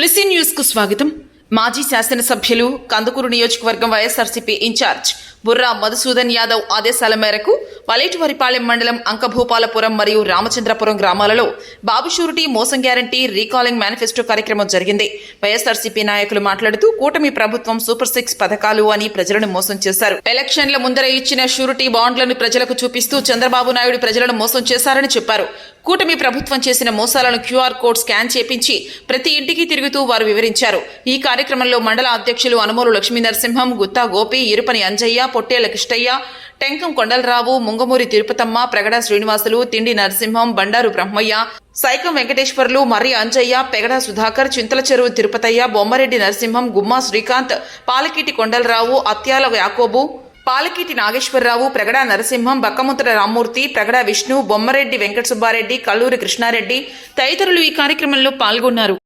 తులసి news కు స్వాగతం. మాజీ శాసనసభ్యులు కందుకూరు నియోజకవర్గం వైఎస్ఆర్సీపీ ఇన్ఛార్జ్ బుర్రా మధుసూదన్ యాదవ్ ఆదేశాల మేరకు వలేటివారిపాలెం మండలం అంకభూపాలపురం మరియు రామచంద్రపురం గ్రామాలలో బాబు షూరిటీ మోసం గ్యారంటీ రీకాలింగ్ మేనిఫెస్టో కార్యక్రమం జరిగింది. వైఎస్ఆర్సీపీ నాయకులు మాట్లాడుతూ కూటమి ప్రభుత్వం సూపర్ 6 పథకాలు అని ప్రజలను మోసం చేశారు. ఎలక్షన్ల ముందర ఇచ్చిన షూరిటీ బాండ్లను ప్రజలకు చూపిస్తూ చంద్రబాబు నాయుడు ప్రజలను మోసం చేశారని చెప్పారు. కూటమి ప్రభుత్వం చేసిన మోసాలను QR కోడ్ స్కాన్ చేపించి ప్రతి ఇంటికి తిరుగుతూ వారు వివరించారు. ఈ కార్యక్రమంలో మండల అధ్యక్షులు అనుమోలు లక్ష్మీ నరసింహం, గుత్తా గోపి, ఇరుపని అంజయ్య, పొట్టేల కిష్టయ్య, టెంకం కొండలరావు, ముంగమూరి తిరుపతమ్మ, ప్రగడ శ్రీనివాసులు, తిండి నరసింహం, బండారు బ్రహ్మయ్య, సైకం వెంకటేశ్వర్లు, మర్రి అంజయ్య, పెగడ సుధాకర్, చింతల చెరువు తిరుపతయ్య, బొమ్మరెడ్డి నరసింహం, గుమ్మా శ్రీకాంత్, పాలకీటి కొండలరావు, అత్యాల యాకోబు, పాలకీటి నాగేశ్వరరావు, ప్రగడ నరసింహం, బక్కముంతల రామ్మూర్తి, ప్రగడ విష్ణు, బొమ్మరెడ్డి వెంకట సుబ్బారెడ్డి, కల్లూరి కృష్ణారెడ్డి తదితరులు ఈ కార్యక్రమంలో పాల్గొన్నారు.